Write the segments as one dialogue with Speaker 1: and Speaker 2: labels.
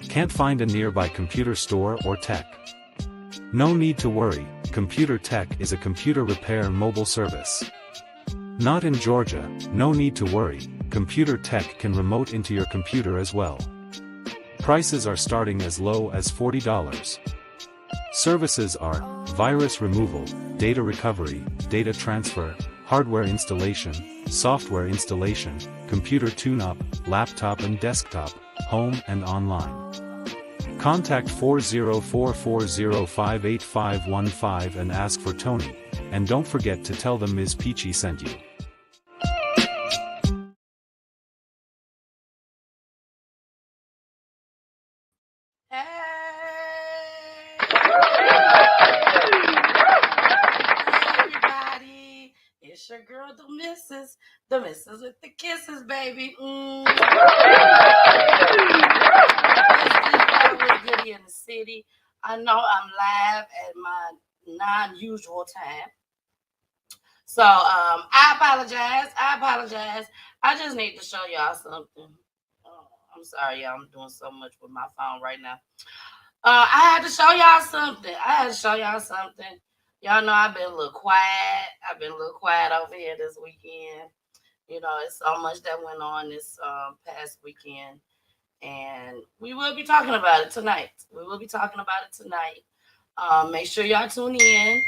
Speaker 1: Can't find a nearby computer store or tech? No need to worry, Computer Tech is a computer repair mobile service. Not in Georgia, no need to worry, Computer Tech can remote into your computer as well. Prices are starting as low as $40. Services are virus removal, data recovery, data transfer, hardware installation, software installation, computer tune-up, laptop and desktop, home and online. Contact 40440585515 and ask for Tony, and don't forget to tell them Ms. Peachy sent you.
Speaker 2: Hey, everybody. It's your girl, the missus with the kisses, baby. What's goody in the city? I know I'm live at my non-usual time. So I apologize. I just need to show y'all something. Oh, I'm sorry, y'all. I'm doing so much with my phone right now. I had to show y'all something. Y'all know I've been a little quiet. Over here this weekend. You know, it's so much that went on this past weekend. And we will be talking about it tonight. Make sure y'all tune in.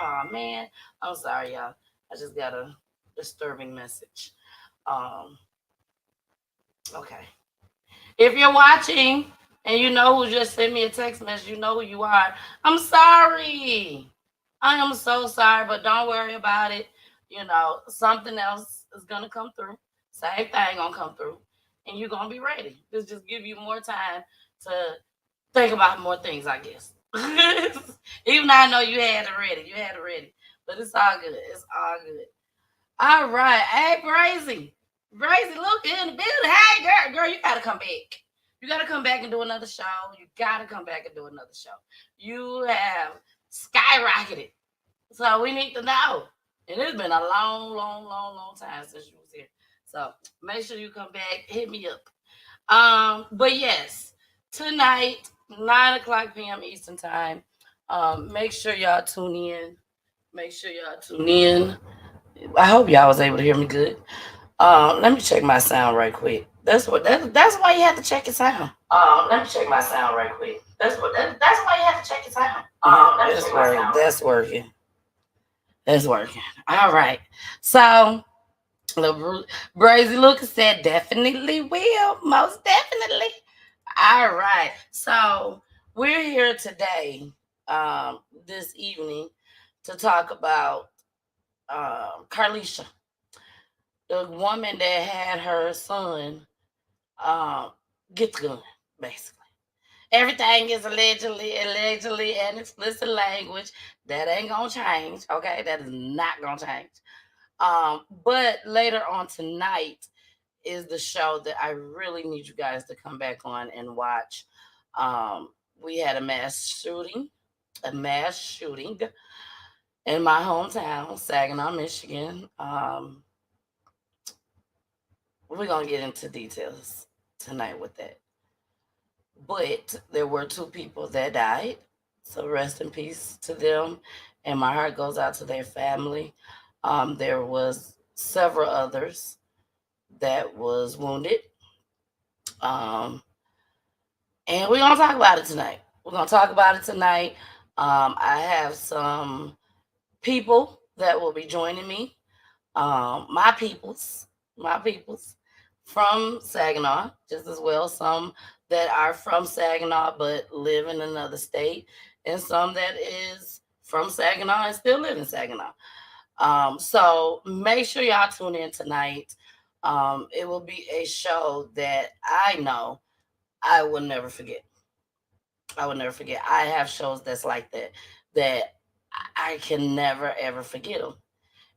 Speaker 2: Oh, man. I'm sorry, y'all. I just got a disturbing message. Okay. If you're watching and you know who just sent me a text message, you know who you are. I'm sorry. I am so sorry, but don't worry about it. You know, something else is going to come through. Same thing going to come through. And you're going to be ready. This just give you more time to think about more things, I guess. Even though I know you had it ready. But it's all good. All right. Hey, Brazy, look in the building. Hey, girl, you gotta come back. You come back and do another show. You have skyrocketed. So we need to know. And it's been a long time since you was here. So make sure you come back. Hit me up. But yes, tonight, 9:00 p.m. Eastern time. Make sure y'all tune in. I hope y'all was able to hear me good. Let me check my sound right quick. That's why you have to check your sound. Let me check my sound right quick. That's why you have to check your sound. That's working. All right. So, Brazy Lucas said definitely will. Most definitely. All right. So we're here today, this evening, to talk about CARLISHA, the woman that had her son get the gun, basically. Everything is allegedly, and explicit language. That ain't gonna change, okay? That is not gonna change. But later on tonight is the show that I really need you guys to come back on and watch. We had a mass shooting in my hometown, Saginaw, Michigan. We're gonna get into details tonight with that. But there were 2 people that died. So rest in peace to them. And my heart goes out to their family. There was several others that was wounded. And we're going to talk about it tonight. I have some people that will be joining me. My peoples from Saginaw, just as well. Some that are from Saginaw but live in another state, and some that is from Saginaw and still live in Saginaw. So make sure y'all tune in tonight. It will be a show that I know I will never forget. I have shows that's like that I can never ever forget them.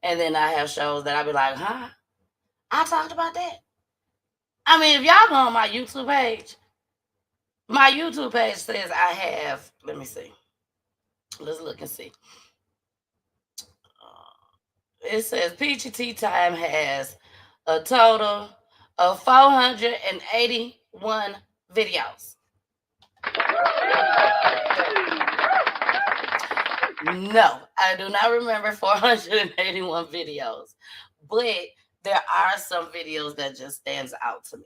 Speaker 2: And then I have shows that I'll be like, huh? I talked about that. I mean, if y'all go on my YouTube page says I have, let me see. Let's look and see. It says Peachy Tea Time has a total of 481 videos. No, I do not remember 481 videos, but there are some videos that just stands out to me,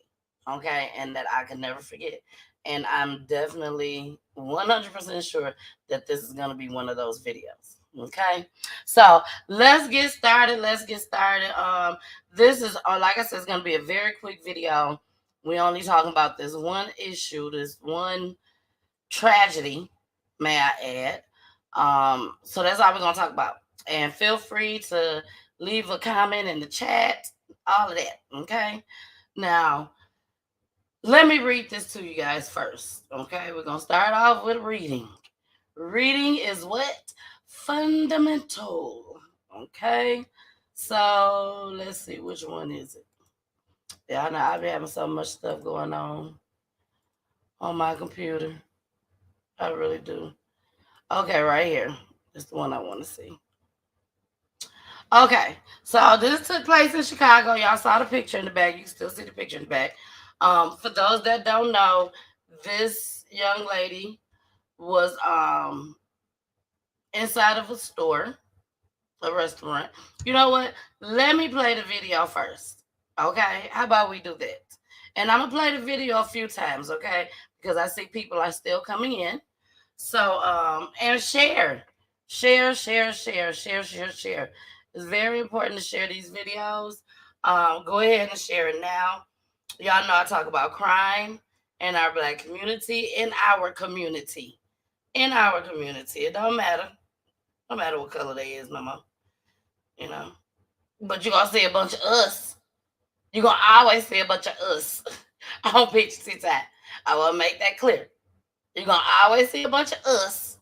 Speaker 2: okay, and that I can never forget. And I'm definitely 100% sure that this is going to be one of those videos. Okay, so let's get started. Let's get started. This is, like I said, it's going to be a very quick video. We only talking about this one issue, this one tragedy, may I add. So that's all we're gonna talk about. And feel free to leave a comment in the chat, all of that. Okay. Now, let me read this to you guys first. Okay, we're gonna start off with reading. Reading is what? Fundamental. Okay. So let's see, which one is it? Yeah, I know I've been having so much stuff going on my computer. I really do. Okay, right here. This is the one I want to see. Okay, so this took place in Chicago. Y'all saw the picture in the back. You can still see the picture in the back. For those that don't know, this young lady was inside of a store, a restaurant. You know what? Let me play the video first. Okay, how about we do that? And I'm gonna play the video a few times, okay? Because I see people are still coming in. So and share. It's very important to share these videos. Go ahead and share it now. Y'all know I talk about crime in our Black community, in our community. It don't matter. No matter what color they is, mama. You know. But you're gonna see a bunch of us. You're gonna always see a bunch of us on PGT time. I wanna make that clear. You're gonna always see a bunch of us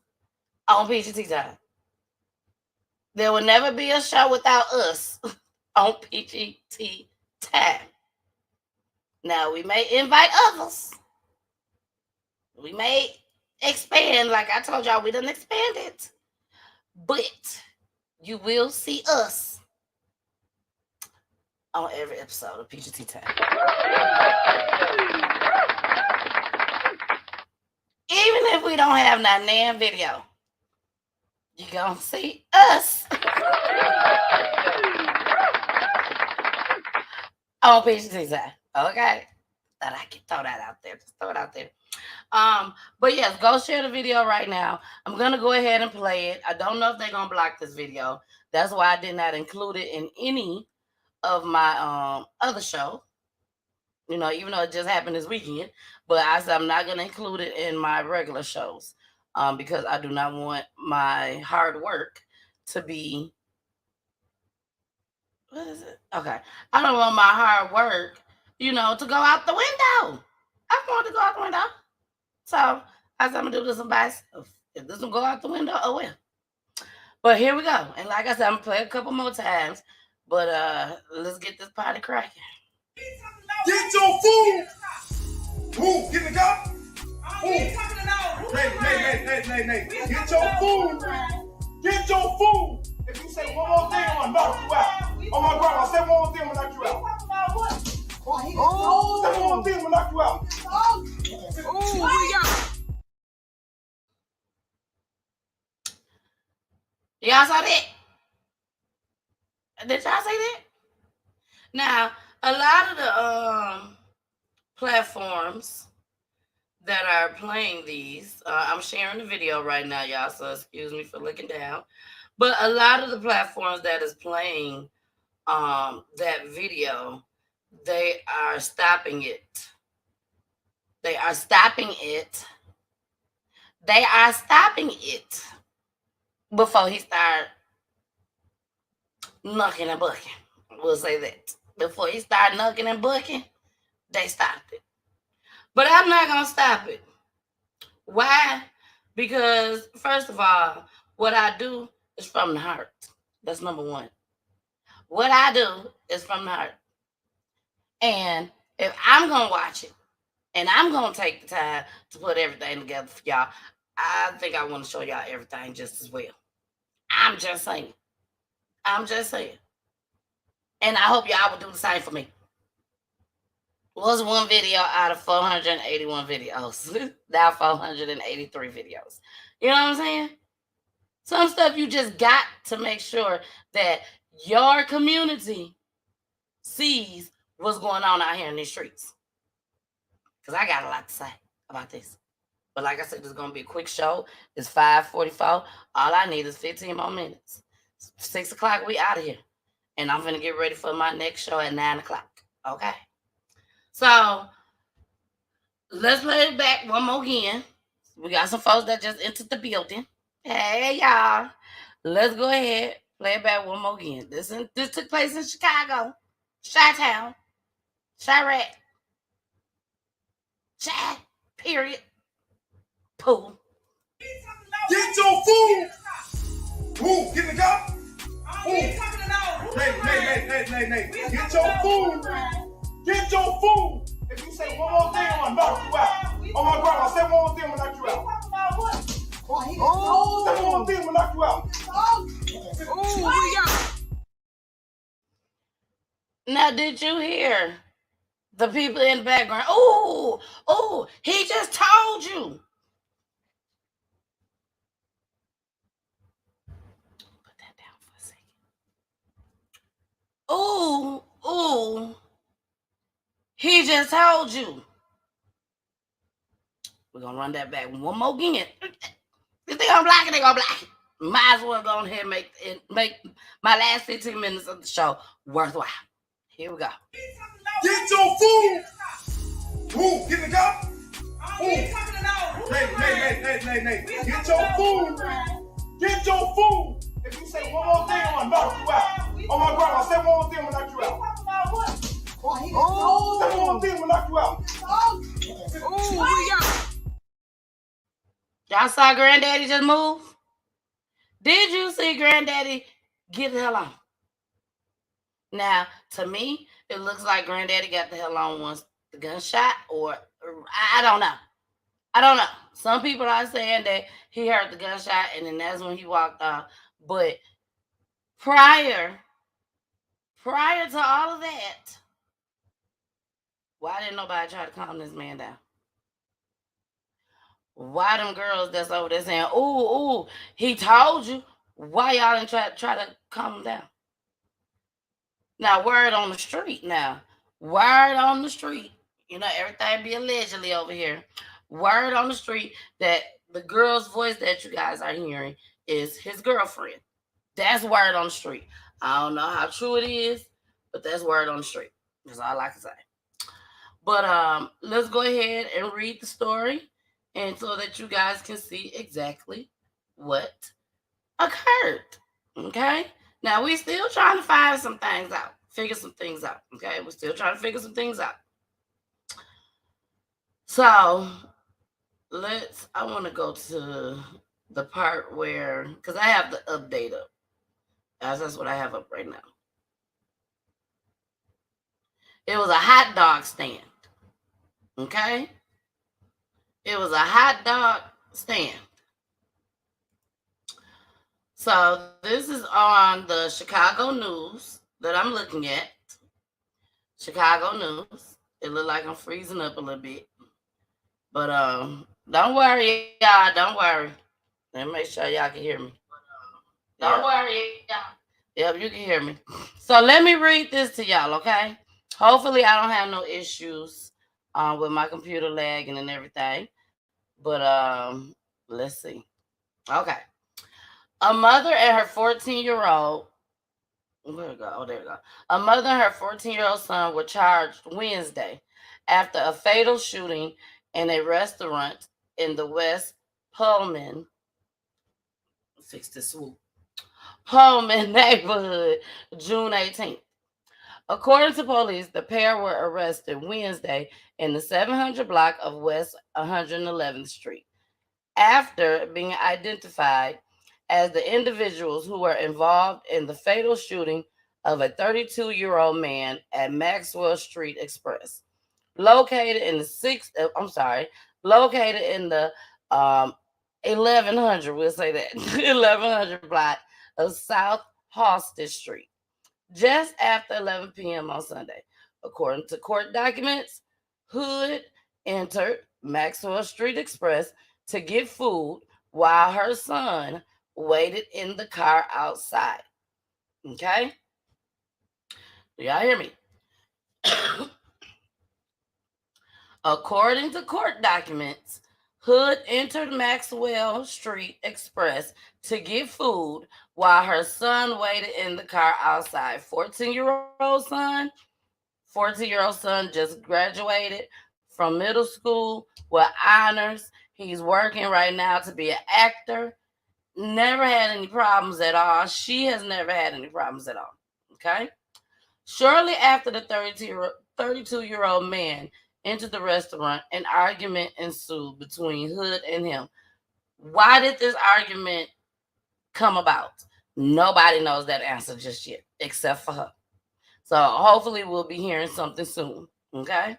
Speaker 2: on PGT time. There will never be a show without us on PGT time. Now, we may invite others. We may expand, like I told y'all, we done expanded. But you will see us on every episode of PGT time. Even if we don't have that damn video, you gonna see us on PGT time. Okay? Thought I could throw that out there. Just throw it out there. But yes, go share the video right now. I'm gonna go ahead and play it. I don't know if they're gonna block this video. That's why I did not include it in any of my other show. You know, even though it just happened this weekend, but I said I'm not gonna include it in my regular shows. Because I do not want my hard work to be, what is it? Okay. I don't want my hard work, to go out the window. I want to go out the window. So I said I'm gonna do this by myself. If this will go out the window, oh well. But here we go. And like I said, I'm gonna play a couple more times. But let's get this party cracking.
Speaker 3: Get your food! Move, get in the car! Move! Hey. Get your food! Get your food! If you say one more thing, I'm gonna knock you out. Oh my grandma, say one more thing, I'm gonna knock you out. Oh, say one more thing, I'm gonna knock you out.
Speaker 2: Y'all saw that? Did y'all see that? Now, a lot of the platforms that are playing these, I'm sharing the video right now, y'all, so excuse me for looking down. But a lot of the platforms that is playing that video, they are stopping it. They are stopping it before he start knocking and bucking. We'll say that. Before he start knocking and bucking, they stopped it. But I'm not going to stop it. Why? Because, first of all, what I do is from the heart. That's number one. What I do is from the heart. And if I'm going to watch it, and I'm going to take the time to put everything together for y'all, I think I want to show y'all everything just as well. I'm just saying. And I hope y'all will do the same for me. Was one video out of 481 videos. Now 483 videos. You know what I'm saying? Some stuff you just got to make sure that your community sees what's going on out here in these streets. Because I got a lot to say about this. But like I said, it's going to be a quick show. It's 5:44. All I need is 15 more minutes. 6 o'clock, we out of here. And I'm going to get ready for my next show at 9 o'clock. Okay? So, let's play it back one more again. We got some folks that just entered the building. Hey, y'all. Let's go ahead. Play it back one more again. This took place in Chicago. Chi-Town. Chirac. Chi. Period. Pool.
Speaker 3: Get your food. Who? Get in the car. Who? Nay. Get your food. Get your food. If you say one more thing, I'm gonna knock you out. Oh my God, I said one more thing, I'm gonna knock you out. Oh, say one more thing, I'm gonna knock you out.
Speaker 2: Now, did you hear the people in the background? Oh, he just told you. Put that down for a second. Oh, he just told you. We're going to run that back one more again. If they're going to block it, they're going to block it. Might as well go ahead and make my last 15 minutes of the show worthwhile. Here we go.
Speaker 3: Get your food. Who? Get in the car. Who? Nay. Get your food. Get your food. If you say one more thing, I'm gonna knock you out. Oh my God, I said one more thing, I'm gonna knock you out. Oh, say one more thing, I'm gonna knock you out.
Speaker 2: Y'all saw Granddaddy just move? Did you see Granddaddy get the hell on? Now, to me, it looks like Granddaddy got the hell on once the gunshot, or I don't know. Some people are saying that he heard the gunshot and then that's when he walked off. But prior to all of that, why didn't nobody try to calm this man down? Why them girls that's over there saying, ooh, he told you, why y'all didn't try to calm him down? Now, word on the street, you know, everything be allegedly over here. Word on the street that the girl's voice that you guys are hearing is his girlfriend. That's word on the street. I don't know how true it is, but that's word on the street. That's all I can say. But let's go ahead and read the story, and so that you guys can see exactly what occurred. Okay? Now, we still trying to figure some things out. Okay? We're still trying to figure some things out. So, I want to go to the part where, because I have the update up. That's what I have up right now. It was a hot dog stand. Okay? It was a hot dog stand. So this is on the Chicago News that I'm looking at. Chicago News. It looked like I'm freezing up a little bit. But don't worry, y'all. Don't worry. Let me make sure y'all can hear me. Don't worry, y'all. Yep, you can hear me. So let me read this to y'all, okay? Hopefully I don't have no issues with my computer lagging and everything. But let's see. Okay. A mother and her 14-year-old, where it go? Oh, there we go. A mother and her 14-year-old son were charged Wednesday after a fatal shooting in a restaurant in the West Pullman neighborhood, June 18th. According to police, the pair were arrested Wednesday in the 700 block of West 111th Street after being identified as the individuals who were involved in the fatal shooting of a 32-year-old man at Maxwell Street Express, located in the 1100, we'll say that, 1100 block of South Halsted Street, just after 11 p.m. on Sunday. According to court documents, Hood entered Maxwell Street Express to get food while her son waited in the car outside. Okay? Do y'all hear me? According to court documents, Hood entered Maxwell Street Express to get food while her son waited in the car outside. 14-year-old son just graduated from middle school with honors. He's working right now to be an actor. Never had any problems at all. She has never had any problems at all. Okay? Shortly after the 32-year-old man entered the restaurant, an argument ensued between Hood and him. Why did this argument come about? Nobody knows that answer just yet, except for her. So hopefully we'll be hearing something soon. Okay?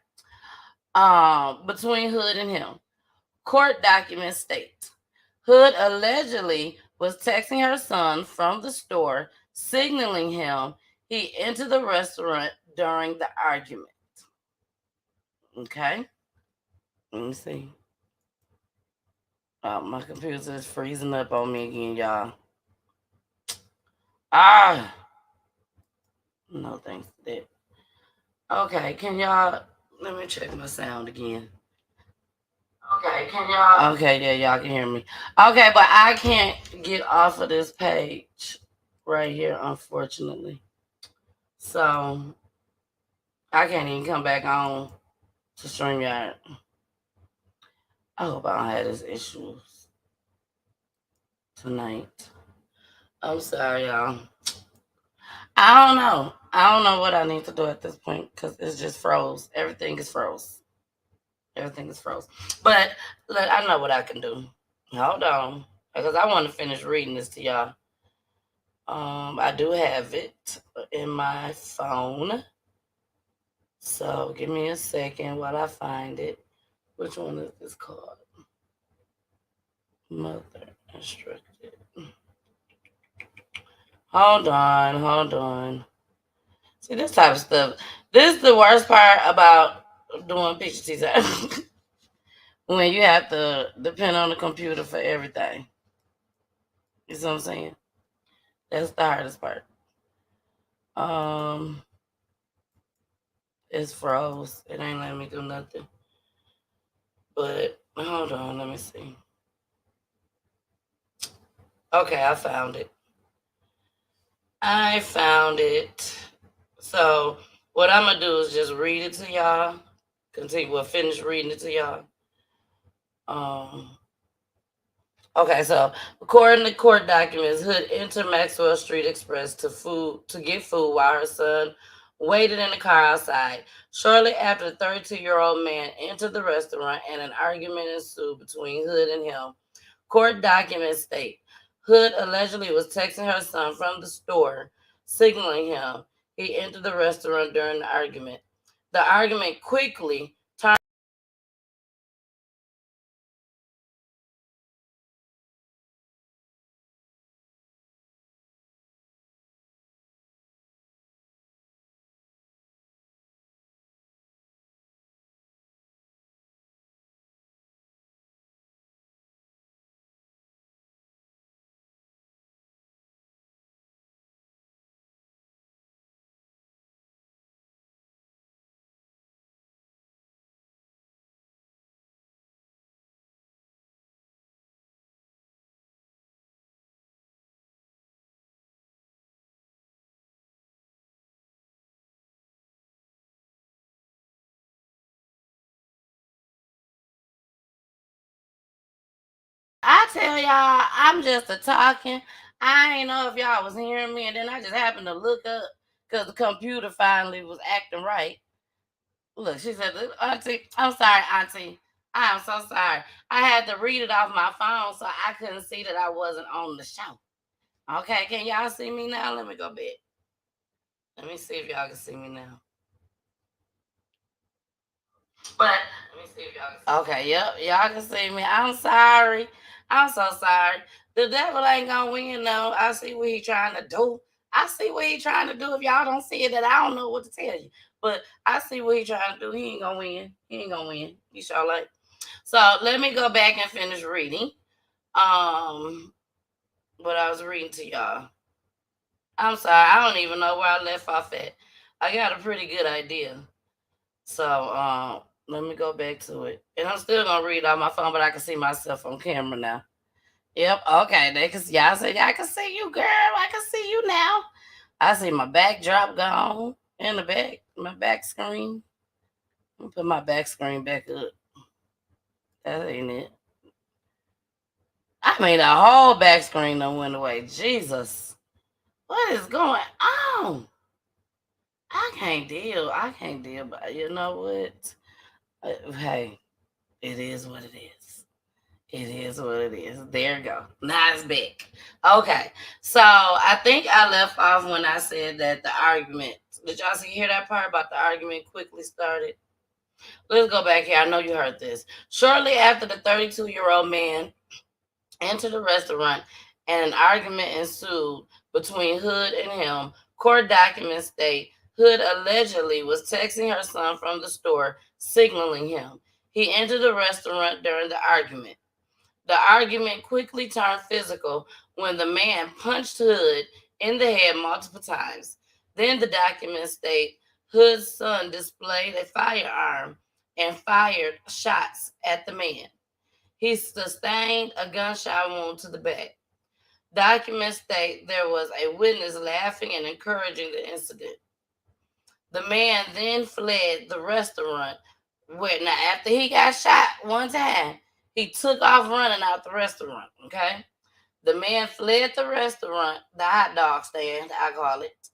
Speaker 2: Between Hood and him. Court documents state Hood allegedly was texting her son from the store, signaling him he entered the restaurant during the argument. Okay? Let me see. My computer is freezing up on me again, y'all. No thanks to that. Okay, can y'all let me check my sound again. Okay, yeah, y'all can hear me. Okay, but I can't get off of this page right here, unfortunately. So I can't even come back on to StreamYard. I hope I don't have these issues tonight. I'm sorry, y'all. I don't know. I don't know what I need to do at this point because it's just froze. Everything is froze. But look, I know what I can do. Hold on, because I want to finish reading this to y'all. I do have it in my phone. So give me a second while I find it. Which one is this called? Mother instructed. Hold on. See, this type of stuff. This is the worst part about doing picture teaser. When you have to depend on the computer for everything. You see what I'm saying? That's the hardest part. It's froze. It ain't letting me do nothing. But hold on, let me see. Okay, I found it. So what I'm gonna do is just read it to y'all. Finish reading it to y'all. Okay, so according to court documents, Hood entered Maxwell Street Express to get food while her son waited in the car outside. Shortly after, the 32-year-old man entered the restaurant and an argument ensued between Hood and him. Court documents state Hood allegedly was texting her son from the store, signaling him he entered the restaurant during the argument. The argument quickly turned. I tell y'all, I'm just a talking. I ain't know if y'all was hearing me, and then I just happened to look up because the computer finally was acting right. Look, she said, Auntie, I'm sorry, Auntie. I am so sorry. I had to read it off my phone, so I couldn't see that I wasn't on the show. Okay, can y'all see me now? Let me go back. Let me see if y'all can see me now. But let me see if y'all can see me. Okay, yep, y'all can see me. I'm sorry. I'm so sorry. The devil ain't gonna win, though. I see what he trying to do. If y'all don't see it, then I don't know what to tell you. But I see what he trying to do. He ain't gonna win. He ain't gonna win. You sure like. So let me go back and finish reading. What I was reading to y'all. I'm sorry, I don't even know where I left off at. I got a pretty good idea. So let me go back to it. And I'm still gonna read on my phone, but I can see myself on camera now. Yep, okay. Y'all say I can see you, girl. I can see you now. I see my backdrop gone in the back, my back screen. Let me put my back screen back up. That ain't it. I mean, the whole back screen done went away. Jesus. What is going on? I can't deal. But you know what? Hey, it is what it is. It is what it is. There you go. Now it's back. Okay. So I think I left off when I said that the argument. Did y'all hear that part about the argument quickly started? Let's go back here. I know you heard this. Shortly after the 32-year-old man entered the restaurant and an argument ensued between Hood and him, court documents state Hood allegedly was texting her son from the store, signaling him. He entered the restaurant during the argument. The argument quickly turned physical when the man punched Hood in the head multiple times. Then the documents state Hood's son displayed a firearm and fired shots at the man. He sustained a gunshot wound to the back. Documents state there was a witness laughing and encouraging the incident. The man then fled the restaurant. Now, after he got shot one time, he took off running out the restaurant, okay? The man fled the restaurant, the hot dog stand, I call it.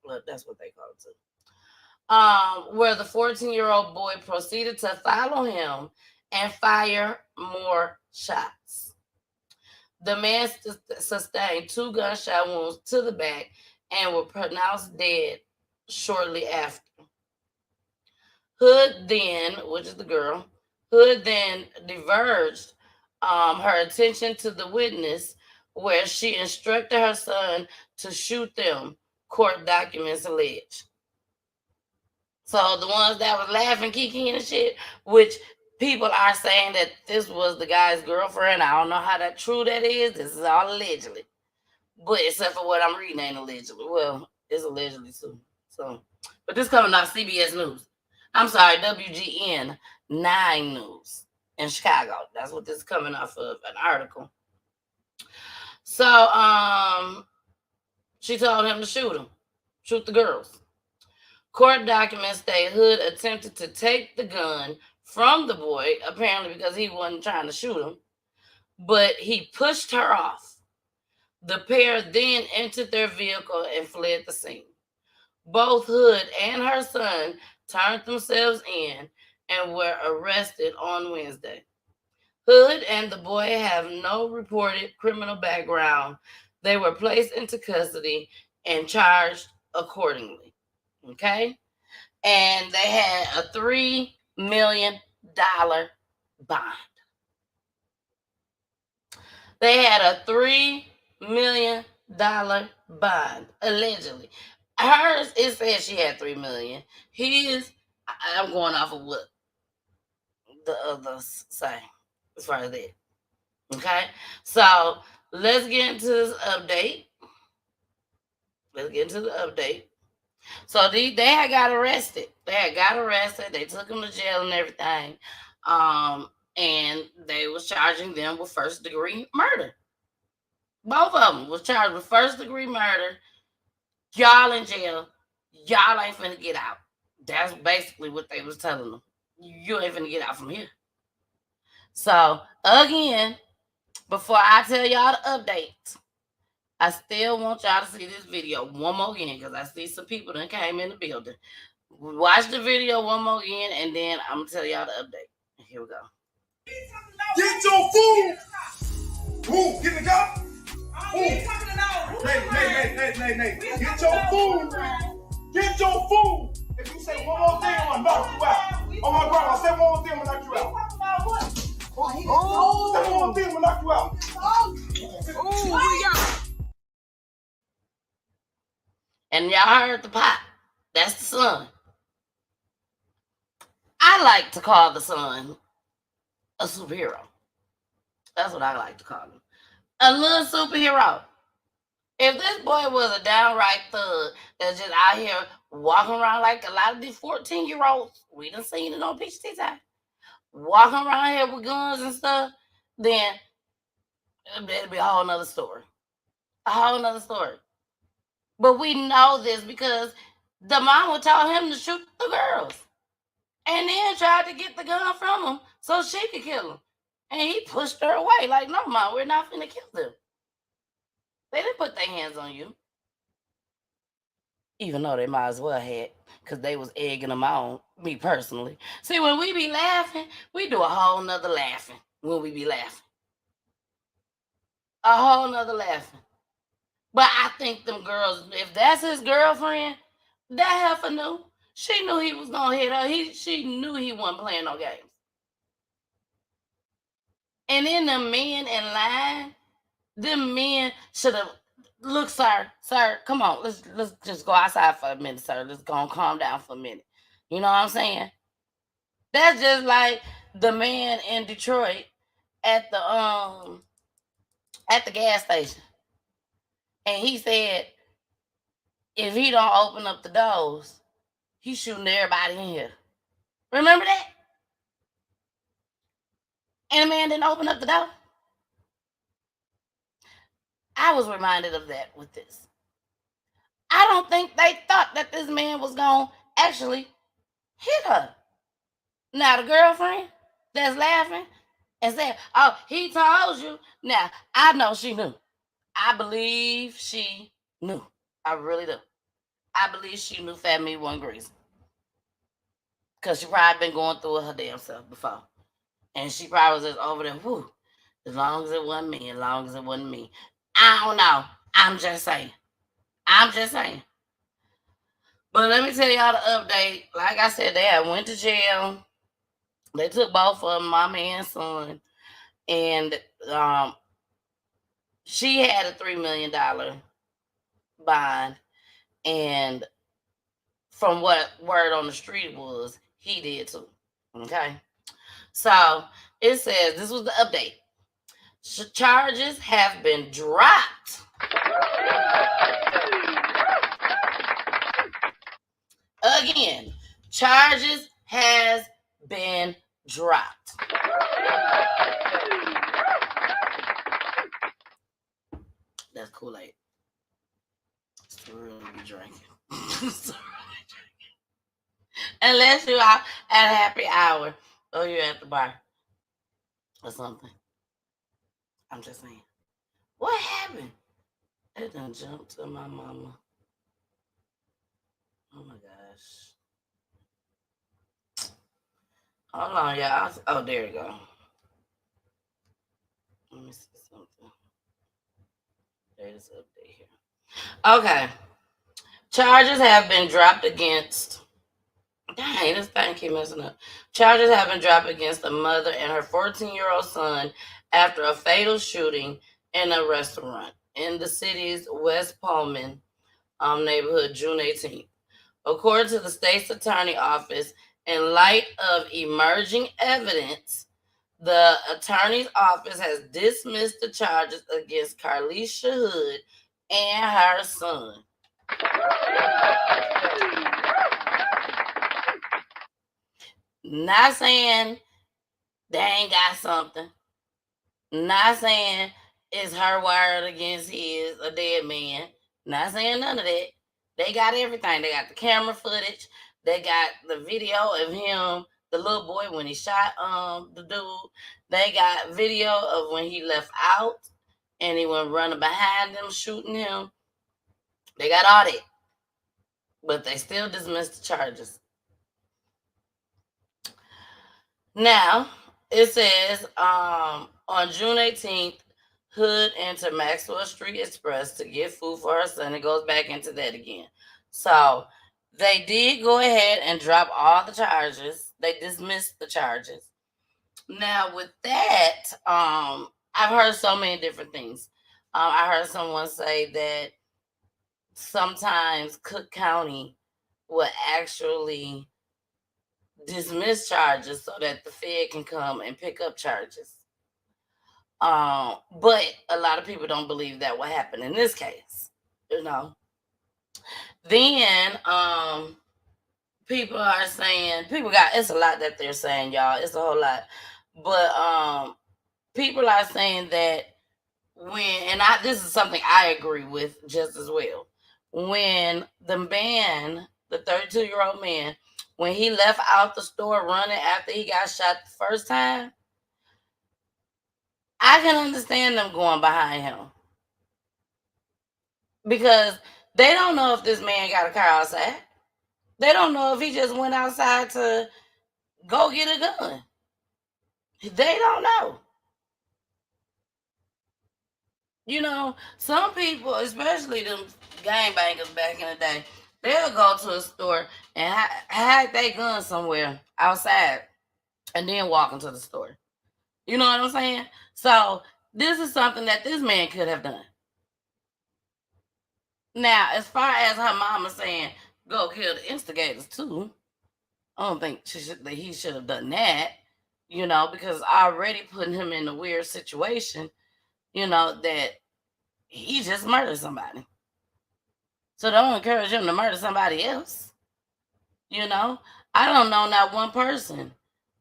Speaker 2: Well, that's what they call it too. Where the 14-year-old boy proceeded to follow him and fire more shots. The man sustained 2 gunshot wounds to the back and were pronounced dead shortly after. Hood then, which is the girl, Hood then diverged her attention to the witness, where she instructed her son to shoot them, court documents allege. So the ones that was laughing, kicking and shit, which people are saying that this was the guy's girlfriend. I don't know how true that is. This is all allegedly. But except for what I'm reading ain't allegedly. Well, it's allegedly too. So, but this coming off CBS News. I'm sorry, WGN 9 News in Chicago. That's what this is coming off of, an article. So, she told him to shoot the girls. Court documents state Hood attempted to take the gun from the boy, apparently because he wasn't trying to shoot him, but he pushed her off. The pair then entered their vehicle and fled the scene. Both Hood and her son turned themselves in and were arrested on Wednesday. Hood and the boy have no reported criminal background. They were placed into custody and charged accordingly. Okay? And they had a $3 million bond. They had a $3 million bond, allegedly. Hers, it says she had $3 million. His, I'm going off of what the others say as far as that. Okay? So let's get into this update. So they had got arrested. They took them to jail and everything. And they was charging them with first-degree murder. Both of them was charged with first-degree murder. Y'all in jail. Y'all ain't finna get out. That's basically what they was telling them. You ain't finna get out from here. So, again, before I tell y'all the update, I still want y'all to see this video one more again because I see some people that came in the building. Watch the video one more again, and then I'm going to tell y'all the update. Here we go.
Speaker 3: Get your food! Who? Get the gun? Nay. Get your food! Get your food! If you say one more thing, I'm going to knock you out. Oh my God, I said one more thing, I'm going to knock you out. Oh, say one more thing, I'm going to knock you out.
Speaker 2: And y'all heard the pop. That's the son. I like to call the son a superhero. That's what I like to call him. A little superhero. If this boy was a downright thug that's just out here walking around like a lot of these 14-year-olds, we done seen it on Peach Tea Time, walking around here with guns and stuff, then it'll be a whole nother story. A whole nother story. But we know this because the mama told him to shoot the girls. And then tried to get the gun from him so she could kill him. And he pushed her away. Like, no, mom, we're not finna kill them. They didn't put their hands on you. Even though they might as well had, because they was egging them on, me personally. See, when we be laughing, we do a whole nother laughing when we be laughing. A whole nother laughing. But I think them girls, if that's his girlfriend, that heifer knew. She knew he was going to hit her. She knew he wasn't playing no games. And then the men in line, them men should have, look, sir, come on, let's just go outside for a minute, sir. Let's go and calm down for a minute. You know what I'm saying? That's just like the man in Detroit at the gas station. And he said, if he don't open up the doors, he's shooting everybody in here. Remember that? And the man didn't open up the door. I was reminded of that with this. I don't think they thought that this man was going to actually hit her. Now, the girlfriend that's laughing and saying, oh, he told you. Now, I know she knew. I believe she knew. I really do. I believe she knew Fat Me wasn't greasy. Because she probably been going through it her damn self before. And she probably was just over there, whew, as long as it wasn't me, as long as it wasn't me. I don't know. I'm just saying. But let me tell y'all the update. Like I said, they had went to jail. They took both of them, mama and son. And she had a $3 million bond. And from what word on the street was, he did too. Okay? So it says, this was the update. Charges have been dropped. Again, charges has been dropped. That's Kool-Aid. It's really drinking. Unless you're out at happy hour or you're at the bar or something. I'm just saying. What happened? It done jumped to my mama. Oh my gosh. Hold on, y'all. Oh, there you go. Let me see something. There's an update here. Okay. Charges have been dropped against. Dang, this thing keep messing up. Charges have been dropped against a mother and her 14-year-old son after a fatal shooting in a restaurant in the city's West Pullman neighborhood June 18th. According to the state's attorney office, in light of emerging evidence, the attorney's office has dismissed the charges against CARLISHA Hood and her son. Not saying they ain't got something. Not saying it's her word against his, a dead man. Not saying none of that. They got everything. They got the camera footage. They got the video of him, the little boy, when he shot the dude. They got video of when he left out and he went running behind him, shooting him. They got all that. But they still dismissed the charges. Now, it says on June 18th, Hood entered Maxwell Street Express to get food for her son. It goes back into that again. So they did go ahead and drop all the charges. They dismissed the charges. Now with that, I've heard so many different things. I heard someone say that sometimes Cook County will actually dismiss charges so that the Fed can come and pick up charges. But a lot of people don't believe that what happened in this case, you know. Then people are saying it's a lot that they're saying, y'all. It's a whole lot. But people are saying that this is something I agree with just as well. When the 32-year-old man, when he left out the store running after he got shot the first time, I can understand them going behind him. Because they don't know if this man got a car outside. They don't know if he just went outside to go get a gun. They don't know. You know, some people, especially them gangbangers back in the day, they'll go to a store and hide their gun somewhere outside and then walk into the store. You know what I'm saying? So this is something that this man could have done. Now, as far as her mama saying, go kill the instigators too, I don't think he should have done that, you know, because already putting him in a weird situation, you know, that he just murdered somebody. So don't encourage him to murder somebody else. You know, I don't know not one person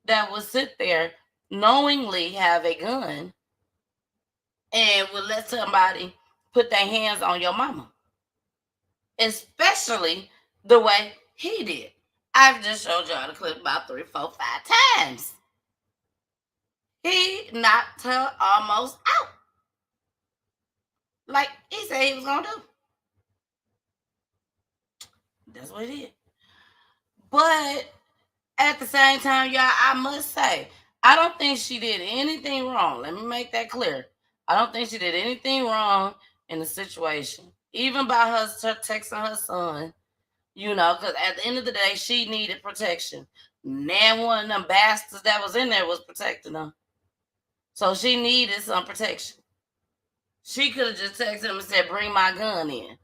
Speaker 2: that would sit there knowingly have a gun and would let somebody put their hands on your mama. Especially the way he did. I've just showed y'all the clip about 3, 4, 5 times. He knocked her almost out. Like he said he was going to do. That's what he did. But at the same time, y'all, I must say, I don't think she did anything wrong. Let me make that clear. I don't think she did anything wrong in the situation. Even by her texting her son, you know, because at the end of the day, she needed protection. Man, one of them bastards that was in there was protecting her. So she needed some protection. She could have just texted him and said, bring my gun in.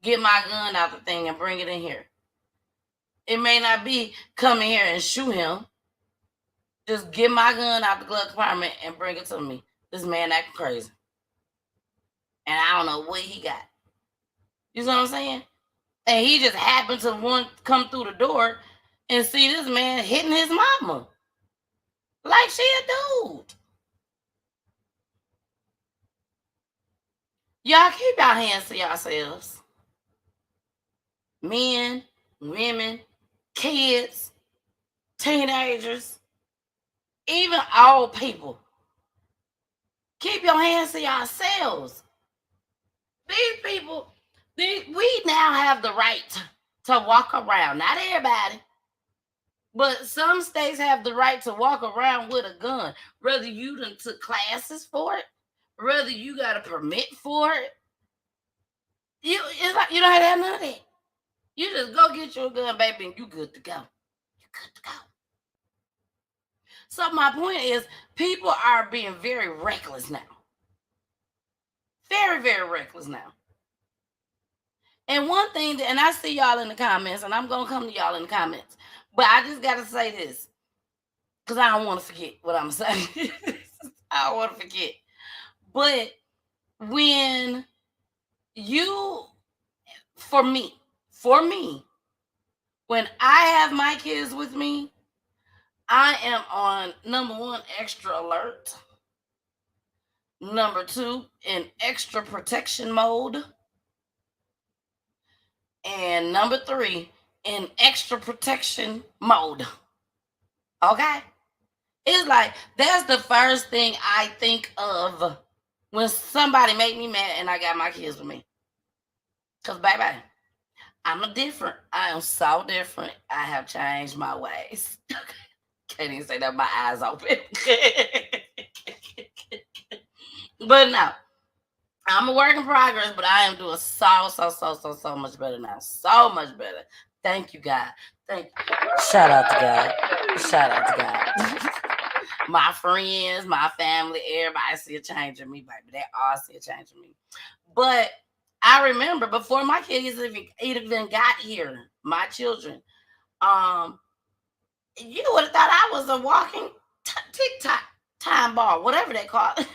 Speaker 2: Get my gun out the thing and bring it in here. It may not be come in here and shoot him. Just get my gun out the glove compartment and bring it to me. This man acting crazy. And I don't know what he got. You know what I'm saying? And he just happened to come through the door and see this man hitting his mama. Like she a dude. Y'all keep your hands to yourselves. Men, women, kids, teenagers, even old people. Keep your hands to yourselves. These people, we now have the right to walk around. Not everybody, but some states have the right to walk around with a gun. Whether you done took classes for it, whether you got a permit for it, it's like you don't have to have none of that. You just go get your gun, baby, and you good to go. You're good to go. So my point is, people are being very reckless now. Very, very reckless now. And one thing, and I see y'all in the comments, and I'm going to come to y'all in the comments, but I just got to say this, because I don't want to forget what I'm saying. I don't want to forget. But when for me, when I have my kids with me, I am on, number one, extra alert. Number two, in extra protection mode. And number three, in extra protection mode. Okay? It's like, that's the first thing I think of when somebody make me mad and I got my kids with me. Because, baby, I'm different. I am so different. I have changed my ways. Can't even say that, my eyes open. But no, I'm a work in progress, but I am doing so much better now. So much better. Thank you, God. Thank you. Shout out to God. Shout out to God. My friends, my family, everybody see a change in me, baby. They all see a change in me. But I remember before my kids even got here, my children, You would have thought I was a walking TikTok time bar, whatever they call it.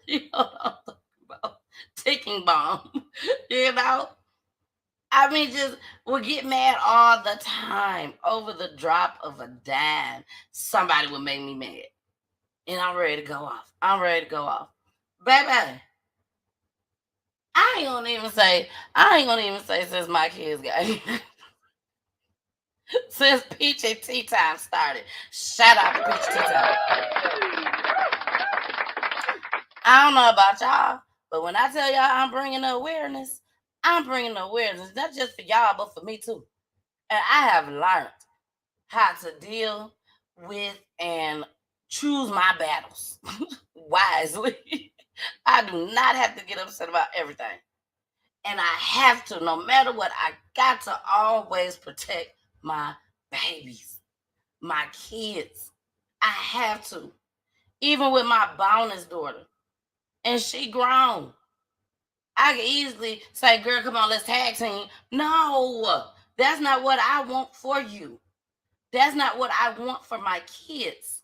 Speaker 2: You know what I'm talking about? Ticking bomb. You know? I mean, just would get mad all the time over the drop of a dime. Somebody would make me mad. And I'm ready to go off. I'm ready to go off. Baby, I ain't gonna even say since my kids got here. Since Peach and Tea Time started. Shout out to Peach Tea Time. I don't know about y'all, but when I tell y'all I'm bringing the awareness, I'm bringing the awareness, not just for y'all, but for me too. And I have learned how to deal with and choose my battles wisely. I do not have to get upset about everything. And I have to, no matter what, I got to always protect my babies, my kids. I have to. Even with my bonus daughter. And she grown. I can easily say, girl, come on, let's tag team. No, that's not what I want for you. That's not what I want for my kids.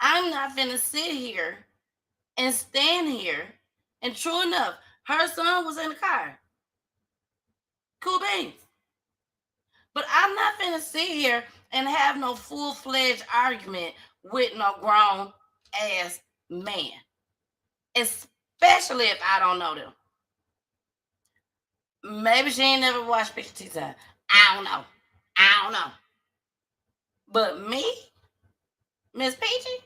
Speaker 2: I'm not finna sit here and stand here. And true enough, her son was in the car. Cool beans. But I'm not finna sit here and have no full-fledged argument with no grown ass man. Especially if I don't know them. Maybe she ain't never watched Picture Tea Time. I don't know. But me, Miss Peachy,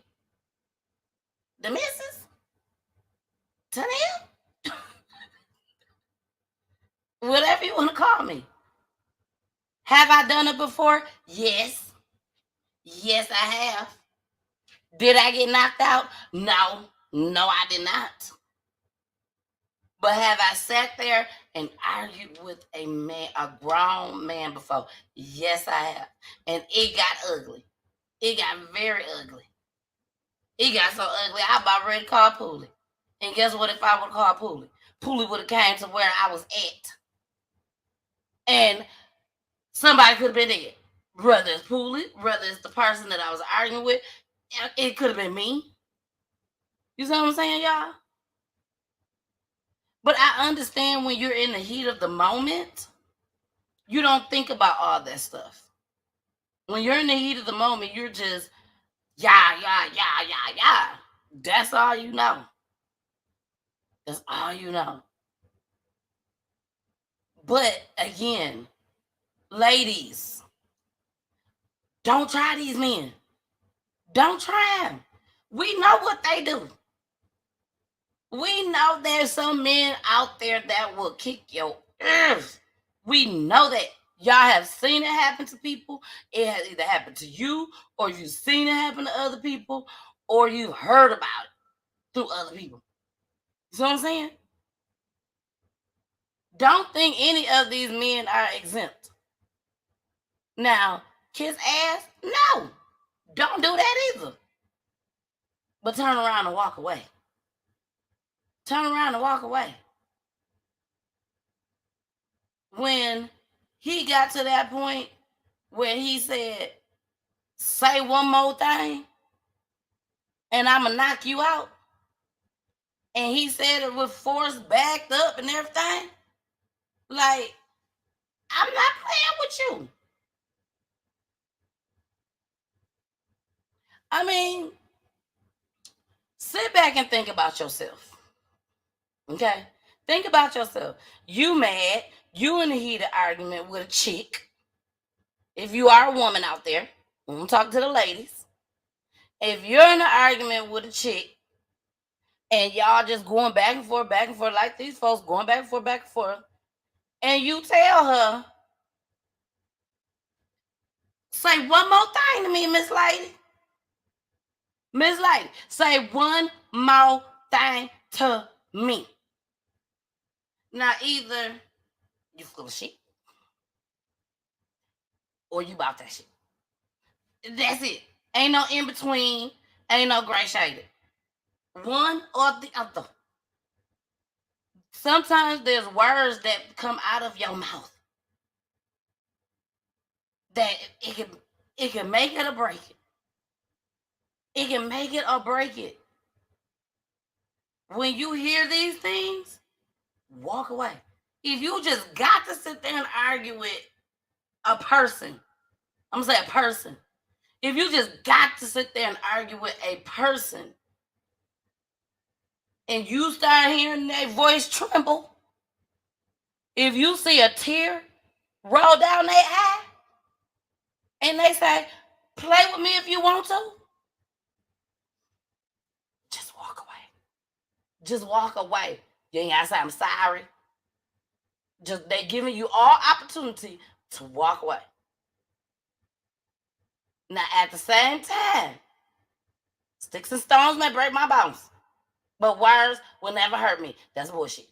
Speaker 2: the missus, Tanel, whatever you want to call me. Have I done it before? Yes. Yes, I have. Did I get knocked out? No, I did not. But have I sat there and argued with a man, a grown man before? Yes, I have. And it got ugly. It got very ugly. It got so ugly, I about ready to call Poolie. And guess what? If I would have called Poolie, Poolie would have came to where I was at. And somebody could have been dead. Whether it's Poolie, whether it's the person that I was arguing with, it could have been me. You see what I'm saying, y'all? But I understand when you're in the heat of the moment, you don't think about all that stuff. When you're in the heat of the moment, you're just, yeah. That's all you know. That's all you know. But again, ladies, don't try these men. Don't try them. We know what they do. We know there's some men out there that will kick your ears. We know that. Y'all have seen it happen to people. It has either happened to you, or you've seen it happen to other people, or you've heard about it through other people. You see what I'm saying? Don't think any of these men are exempt. Now, kiss ass? No. Don't do that either. But turn around and walk away. Turn around and walk away. When he got to that point where he said, say one more thing and I'm going to knock you out. And he said it with force backed up and everything. Like, I'm not playing with you. I mean, sit back and think about yourself. Okay? Think about yourself. You mad. You in the heated argument with a chick. If you are a woman out there, I'm talking to the ladies. If you're in an argument with a chick and y'all just going back and forth like these folks going back and forth, and you tell her, say one more thing to me, Miss Lady. Miss Lady, say one more thing to me. Now, either you full of shit or you about that shit. That's it. Ain't no in between. Ain't no gray shaded. One or the other. Sometimes there's words that come out of your mouth that it can make it or break it. It can make it or break it. When you hear these things, walk away. If you just got to sit there and argue with a person, I'm gonna say a person. If you just got to sit there and argue with a person, and you start hearing their voice tremble, if you see a tear roll down their eye, and they say, "Play with me if you want to," just walk away. Just walk away. You ain't gotta say I'm sorry. Just they giving you all opportunity to walk away. Now at the same time, sticks and stones may break my bones, but words will never hurt me. That's bullshit.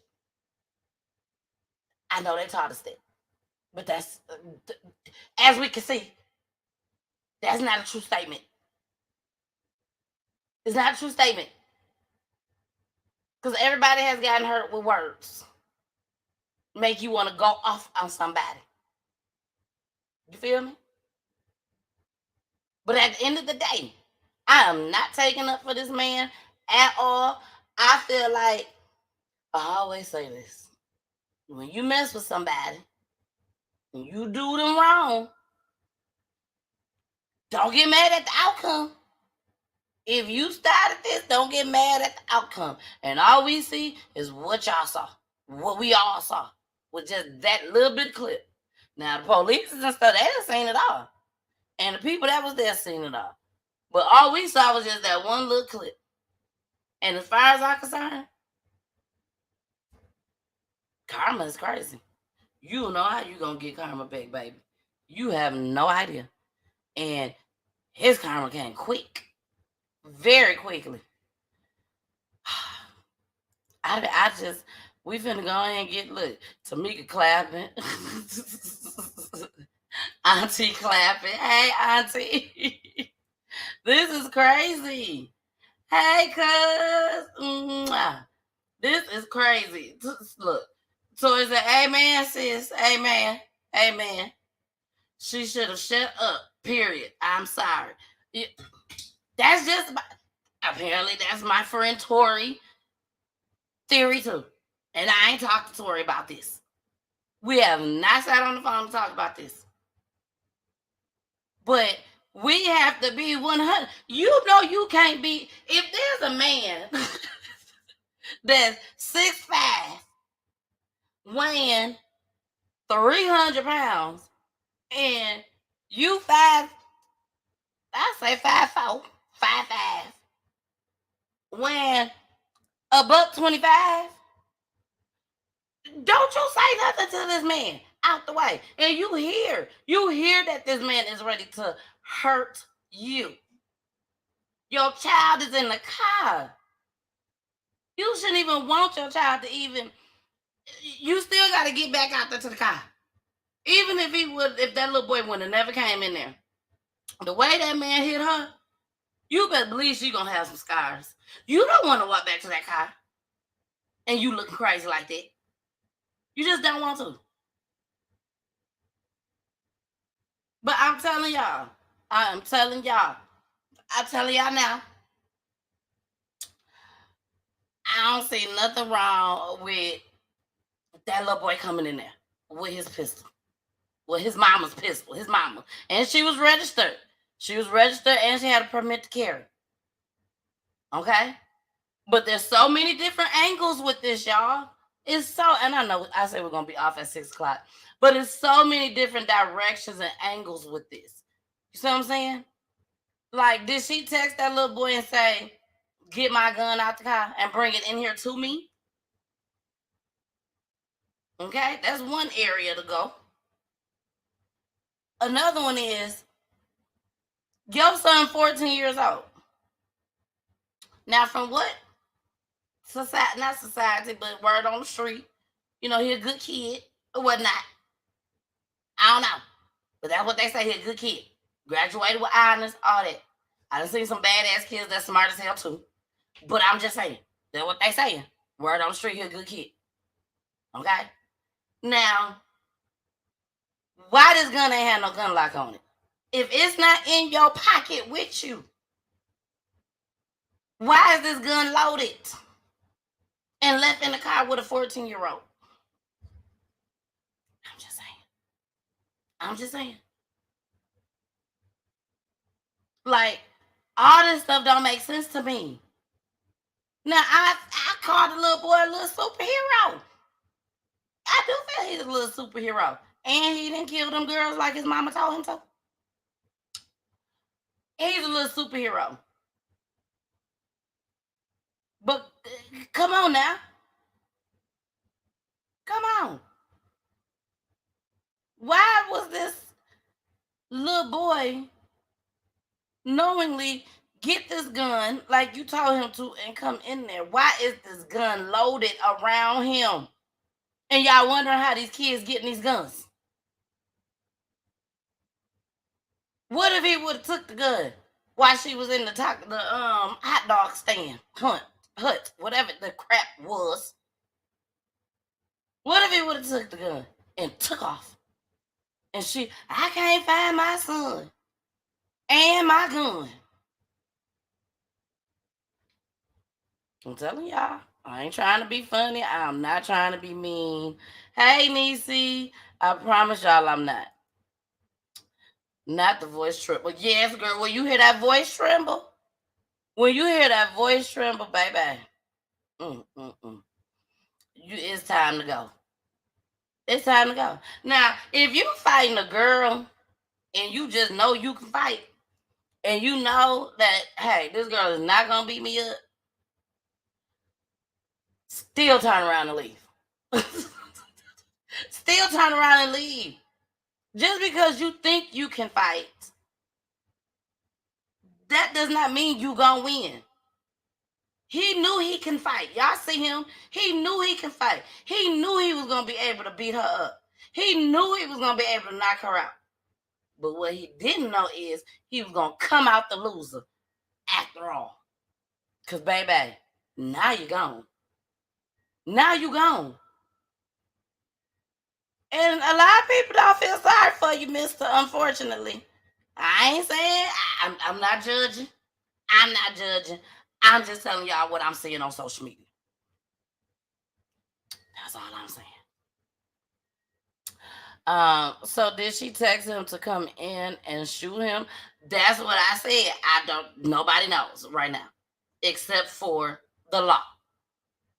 Speaker 2: I know they taught us that, but that's as we can see, that's not a true statement. It's not a true statement because everybody has gotten hurt with words. Make you want to go off on somebody. You feel me? But at the end of the day, I am not taking up for this man at all. I feel like I always say this. When you mess with somebody and you do them wrong, don't get mad at the outcome. If you started this, don't get mad at the outcome. And all we see is what y'all saw. What we all saw. With just that little bit of clip. Now the police and stuff, they done seen it all. And the people that was there seen it all. But all we saw was just that one little clip. And as far as I'm concerned, karma is crazy. You know how you gonna get karma back, baby. You have no idea. And his karma came quick. Very quickly. We finna go ahead and get, look, Tamika clapping. Auntie clapping. Hey, Auntie. This is crazy. Hey, cuz. This is crazy. Look. So it's an amen, sis. Amen. Amen. She should have shut up. Period. I'm sorry. That's just apparently that's my friend Tori theory too. And I ain't talked to Tori about this. We have not sat on the phone to talk about this. But we have to be 100. You know you can't be, if there's a man that's 6'5", weighing 300 pounds, and you I say 5'4", 5'5", weighing $125, don't you say nothing to this man out the way. And you hear that this man is ready to hurt you. Your child is in the car. You shouldn't even want your child to even, you still got to get back out there to the car. Even if that little boy would have never came in there. The way that man hit her, you better believe she's going to have some scars. You don't want to walk back to that car and you looking crazy like that. You just don't want to. But I'm telling y'all now, I don't see nothing wrong with that little boy coming in there with his pistol. With his mama's pistol, his mama. And she was registered. And she had a permit to carry. Okay? But there's so many different angles with this, y'all. And I know I say we're going to be off at 6 o'clock, but it's so many different directions and angles with this. You see what I'm saying? Like, did she text that little boy and say, get my gun out the car and bring it in here to me? Okay, that's one area to go. Another one is, your son 14 years old. Now, from what society, not society, but word on the street, he a good kid or whatnot. I don't know. But that's what they say, he a good kid. Graduated with honors, all that. I done seen some badass kids that's smart as hell too. But I'm just saying, that's what they saying. Word on the street, he a good kid. Okay? Now, Why this gun ain't have no gun lock on it? If it's not in your pocket with you, why is this gun loaded and left in the car with a 14-year-old? I'm just saying. Like, all this stuff don't make sense to me. Now, I called the little boy a little superhero. I do feel he's a little superhero. And he didn't kill them girls like his mama told him to. He's a little superhero. But come on now. Come on. Why was this little boy knowingly get this gun like you told him to and come in there? Why is this gun loaded around him? And y'all wondering how these kids getting these guns? What if he would have took the gun while she was in the hot dog stand, hut, whatever the crap was? What if he would have took the gun and took off? And I can't find my son and my gun. I'm telling y'all, I ain't trying to be funny. I'm not trying to be mean. Hey, Niecy, I promise y'all I'm not. Not the voice tremble. Yes, girl, when you hear that voice tremble, baby, it's time to go. It's time to go. Now, if you fighting a girl and you just know you can fight, and you know that, hey, this girl is not going to beat me up, still turn around and leave. Still turn around and leave. Just because you think you can fight, that does not mean you gonna win. He knew he can fight. Y'all see him? He knew he can fight. He knew he was gonna be able to beat her up. He knew he was gonna be able to knock her out. But what he didn't know is he was gonna come out the loser after all. Cause baby, now you gone. Now you gone. And a lot of people don't feel sorry for you, mister, unfortunately. I ain't saying, I'm not judging. I'm not judging. I'm just telling y'all what I'm seeing on social media. That's all I'm saying. So did she text him to come in and shoot him? That's what I said. Nobody knows right now, except for the law.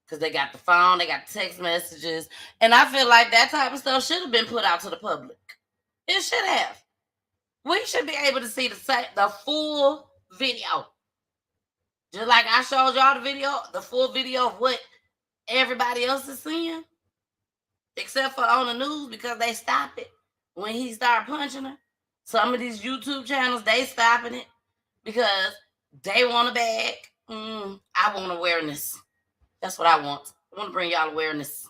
Speaker 2: Because they got the phone, they got text messages. And I feel like that type of stuff should have been put out to the public. It should have. We should be able to see the full video. Just like I showed y'all the full video of what everybody else is seeing. Except for on the news, because they stopped it when he started punching her. Some of these YouTube channels, they stopping it because they want a bag. I want awareness. That's what I want. I want to bring y'all awareness.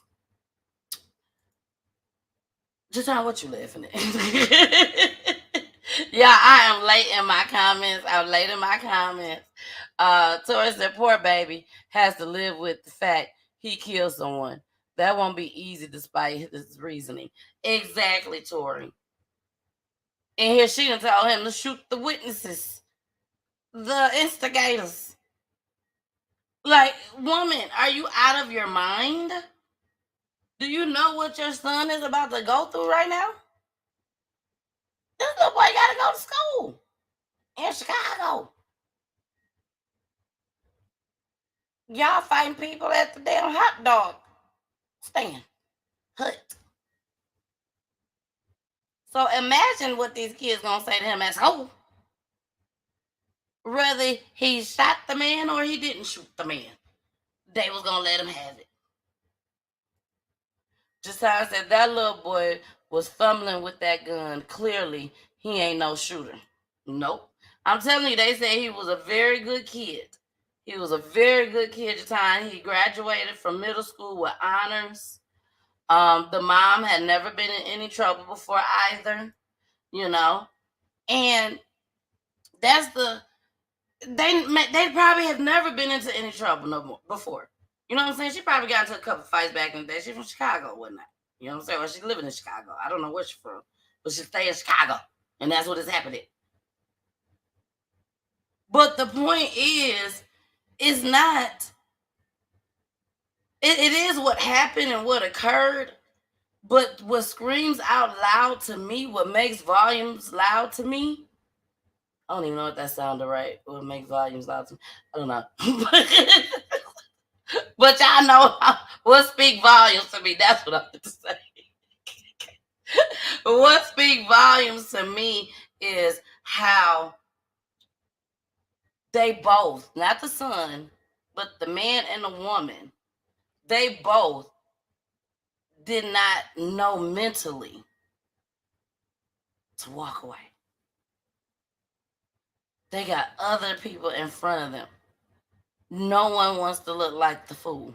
Speaker 2: Just how what you laughing at? Yeah, I am late in my comments. Tori said, poor baby has to live with the fact he killed someone. That won't be easy despite his reasoning. Exactly, Tori. And here she done told him to shoot the witnesses, the instigators. Like, woman, are you out of your mind? Do you know what your son is about to go through right now? This little boy gotta go to school in Chicago. Y'all fighting people at the damn hot dog stand, hut. So imagine what these kids gonna say to him as whole. Whether he shot the man or he didn't shoot the man, they was gonna let him have it. Just how I said, that little boy was fumbling with that gun. Clearly, he ain't no shooter. Nope. I'm telling you, they say he was a very good kid. He was a very good kid at the time. He graduated from middle school with honors. The mom had never been in any trouble before either, and that's they probably have never been into any trouble no more before. You know what I'm saying? She probably got into a couple fights back in the day. She's from Chicago, whatnot. You know what I'm saying? Well, she's living in Chicago. I don't know where she's from. but she stay in Chicago, and that's what is happening. But the point is, it's not. It is what happened and what occurred, but what screams out loud to me, what makes volumes loud to me, I don't even know if that sounded right. What makes volumes loud to me, I don't know. But y'all know what speak volumes to me. That's what I'm going to say. What speak volumes to me is how they both, not the son, but the man and the woman, they both did not know mentally to walk away. They got other people in front of them. No one wants to look like the fool.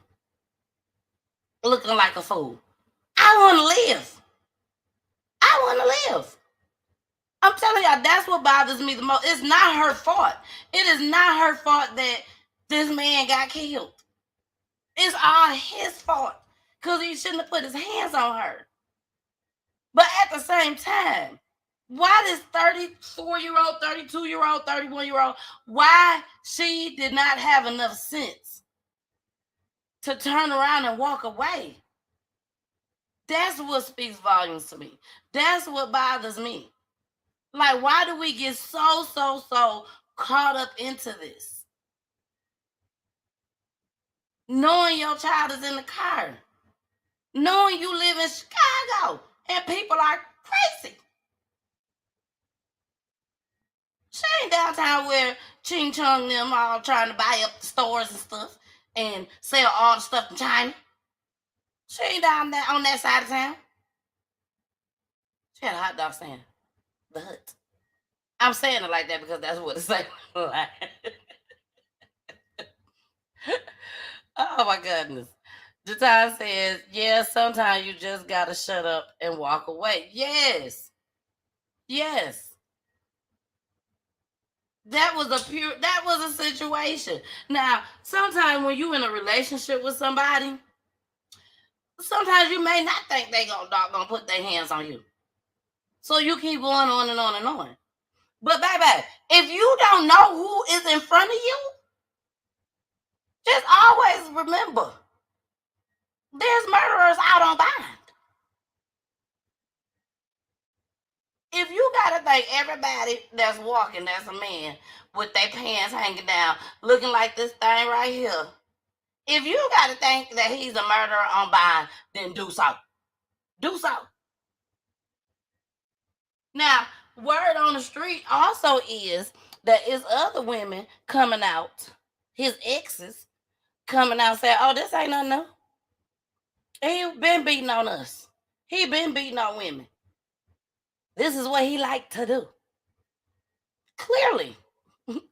Speaker 2: Looking like a fool. I want to live. I want to live. I'm telling y'all, that's what bothers me the most. It's not her fault. It is not her fault that this man got killed. It's all his fault because he shouldn't have put his hands on her. But at the same time, why this 34-year-old, 32-year-old, 31-year-old, why she did not have enough sense to turn around and walk away? That's what speaks volumes to me. That's what bothers me. Like, why do we get so caught up into this? Knowing your child is in the car. Knowing you live in Chicago and people are crazy. She ain't downtown where Ching Chung them all trying to buy up the stores and stuff and sell all the stuff in China. She ain't down there on that side of town. She had a hot dog stand. The Hut. I'm saying it like that because that's what it's like. Oh my goodness. Jatan says, yeah, sometimes you just gotta shut up and walk away. Yes. Yes. That was a situation. Now, sometimes when you in a relationship with somebody, sometimes you may not think they gonna put their hands on you. So you keep going on and on and on. But baby, if you don't know who is in front of you, just always remember, there's murderers out on bond. If you gotta think everybody that's walking, that's a man with their pants hanging down, looking like this thing right here, if you gotta think that he's a murderer on bond, then do so. Do so. Now, word on the street also is that it's other women coming out, his exes coming out saying, oh, this ain't nothing new. He been beating on us. He been beating on women. This is what he liked to do. Clearly.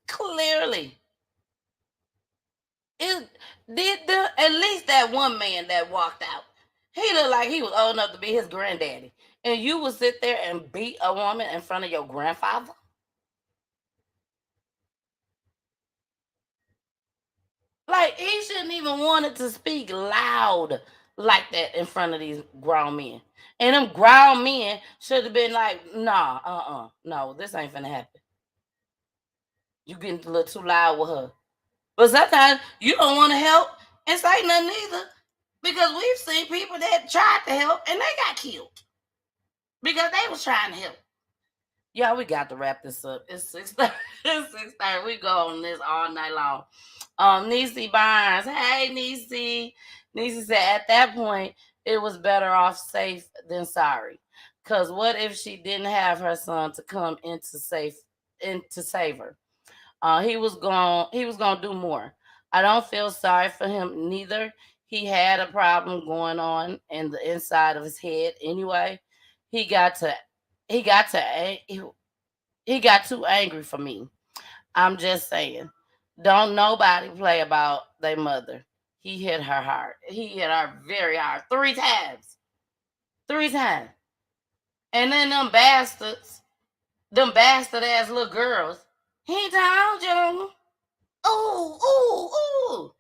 Speaker 2: Clearly. At least that one man that walked out, he looked like he was old enough to be his granddaddy. And you would sit there and beat a woman in front of your grandfather? Like, he shouldn't even wanted to speak loud like that in front of these grown men. And them grown men should have been like, nah, no, this ain't finna happen. You getting a little too loud with her. But sometimes you don't want to help and say nothing either. Because we've seen people that tried to help and they got killed. Because they was trying to help. Yeah, we got to wrap this up. It's 6:30. It's 6:30. We go on this all night long. Niecy Barnes. Hey, Niecy. Niecy said at that point, it was better off safe than sorry. Because what if she didn't have her son to come in to save her? He was gonna do more. I don't feel sorry for him neither. He had a problem going on in the inside of his head anyway. He got to he got to he got too angry for me. I'm just saying. Don't nobody play about their mother. He hit her hard. He hit her very hard. 3 times. 3 times. And then them bastard ass little girls. He told you. Ooh.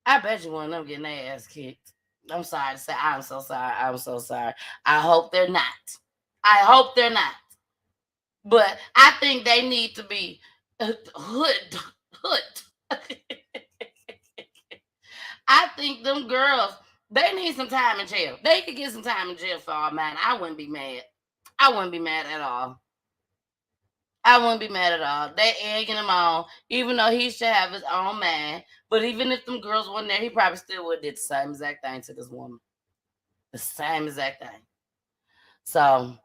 Speaker 2: I bet you one of them getting their ass kicked. I'm sorry to say. I'm so sorry. I hope they're not. I hope they're not. But I think they need to be hood. I think them girls, they need some time in jail. They could get some time in jail for all mine. I wouldn't be mad. I wouldn't be mad at all. I wouldn't be mad at all. They egging him on, even though he should have his own man. But even if them girls weren't there, he probably still would have did the same exact thing to this woman. The same exact thing. So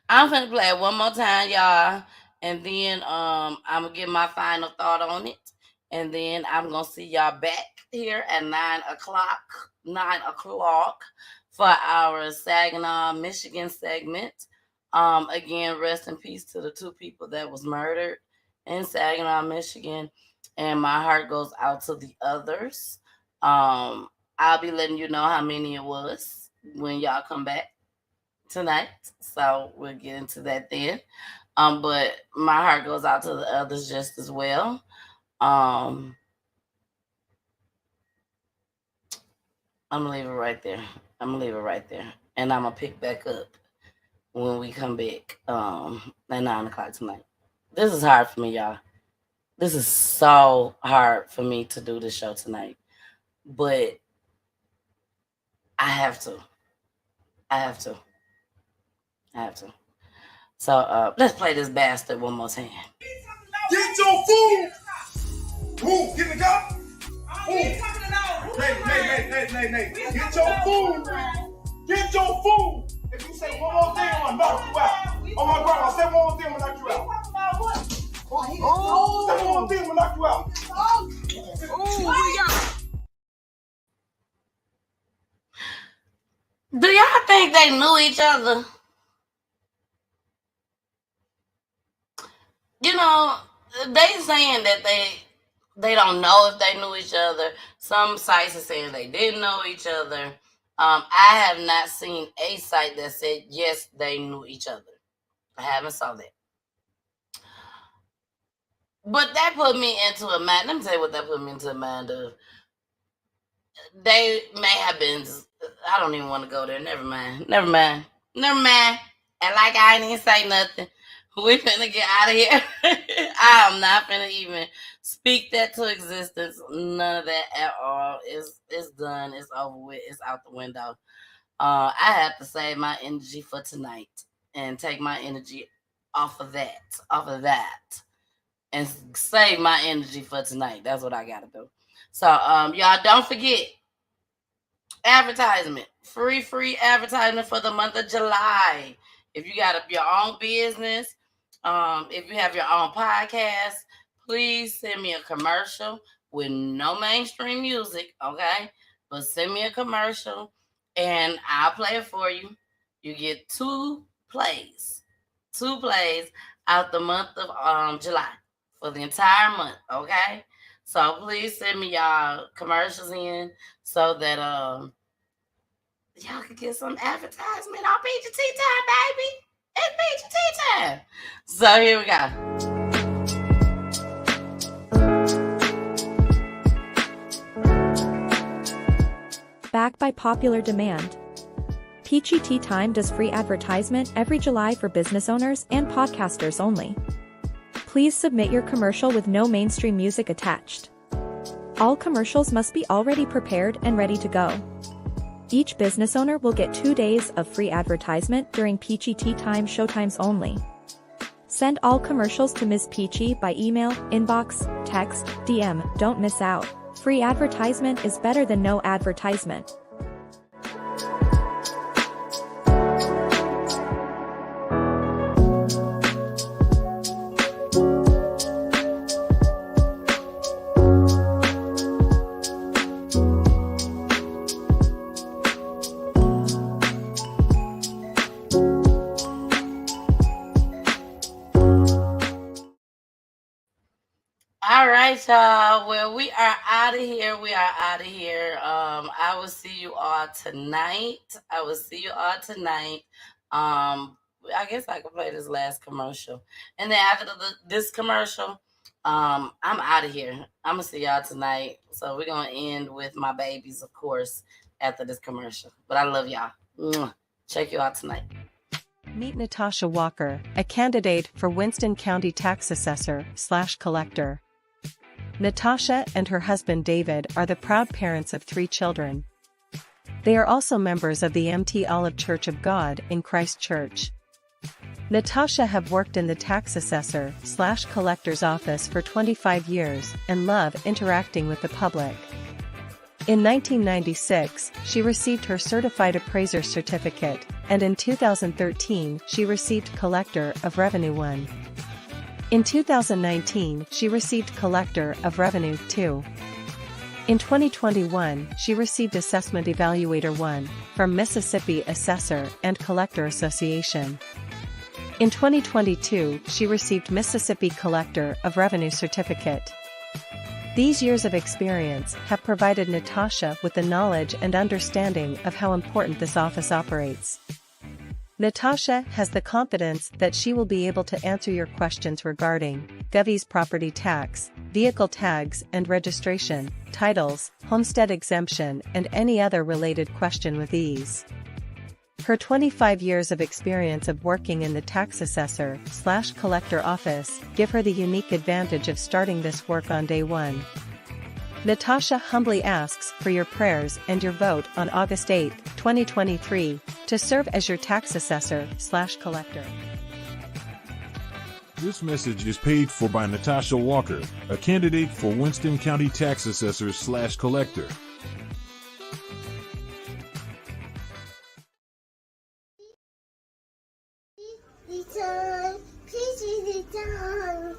Speaker 2: I'm gonna play it one more time, y'all, and then I'm gonna give my final thought on it, and then I'm gonna see y'all back here at 9 o'clock. 9 o'clock for our Saginaw, Michigan segment. Again, rest in peace to the 2 people that was murdered in Saginaw, Michigan, and my heart goes out to the others. I'll be letting you know how many it was when y'all come back tonight, so we'll get into that then. But my heart goes out to the others just as well. I'm gonna leave it right there. And I'm gonna pick back up when we come back at 9 o'clock tonight. This is hard for me, y'all. This is so hard for me to do this show tonight, but I have to. So let's play this bastard one more time.
Speaker 3: Get your food! Move, get the car! Move! Nay. Get your food! Get your food! If you say one more thing, I'm gonna knock you out. Oh my God, I said one more thing, I'm gonna knock you out. Oh, say one more thing, I'm gonna knock you out.
Speaker 2: Do y'all think they knew each other? You know, they saying that they don't know if they knew each other. Some sites are saying they didn't know each other. I have not seen a site that said yes, they knew each other. I haven't saw that. But that put me into a mind. Let me tell you what that put me into a mind of. They may have been. I don't even want to go there. Never mind. And like I ain't even say nothing. We finna get out of here. I am not finna even speak that to existence. None of that at all. It's done. It's over with. It's out the window. I have to save my energy for tonight and take my energy off of that, and save my energy for tonight. That's what I gotta do. So y'all don't forget advertisement. Free advertisement for the month of July. If you got your own business, if you have your own podcast, please send me a commercial with no mainstream music, okay? But send me a commercial and I'll play it for you. You get 2 plays out the month of July for the entire month, okay? So please send me y'all commercials in so that y'all can get some advertisement on PGT time, baby. It's PGT time. So here we go.
Speaker 4: Back by popular demand. Peachy Tea Time does free advertisement every July for business owners and podcasters only. Please submit your commercial with no mainstream music attached. All commercials must be already prepared and ready to go. Each business owner will get 2 days of free advertisement during Peachy Tea Time showtimes only. Send all commercials to Ms. Peachy by email, inbox, text, DM. Don't miss out. Free advertisement is better than no advertisement.
Speaker 2: All right, y'all. Well, we are out of here. I will see you all tonight. I guess I can play this last commercial. And then after this commercial, I'm out of here. I'm going to see y'all tonight. So we're going to end with my babies, of course, after this commercial. But I love y'all. Check you out tonight.
Speaker 5: Meet Natasha Walker, a candidate for Winston County Tax Assessor/Collector. Natasha and her husband David are the proud parents of 3 children. They are also members of the Mt. Olive Church of God in Christchurch. Natasha have worked in the tax assessor/collector's office for 25 years and love interacting with the public. In 1996, she received her Certified Appraiser certificate, and in 2013 she received Collector of Revenue 1. In 2019 she received Collector of Revenue 2. In 2021 she received Assessment Evaluator 1 from Mississippi Assessor and Collector Association. In 2022 she received Mississippi Collector of Revenue certificate. These years of experience have provided Natasha with the knowledge and understanding of how important this office operates. Natasha has the confidence that she will be able to answer your questions regarding Govey's property tax, vehicle tags and registration, titles, homestead exemption, and any other related question with ease. Her 25 years of experience of working in the tax assessor/collector office give her the unique advantage of starting this work on day 1. Natasha humbly asks for your prayers and your vote on August 8, 2023, to serve as your tax assessor/collector.
Speaker 6: This message is paid for by Natasha Walker, a candidate for Winston County Tax Assessor/Collector.
Speaker 7: Return, please return.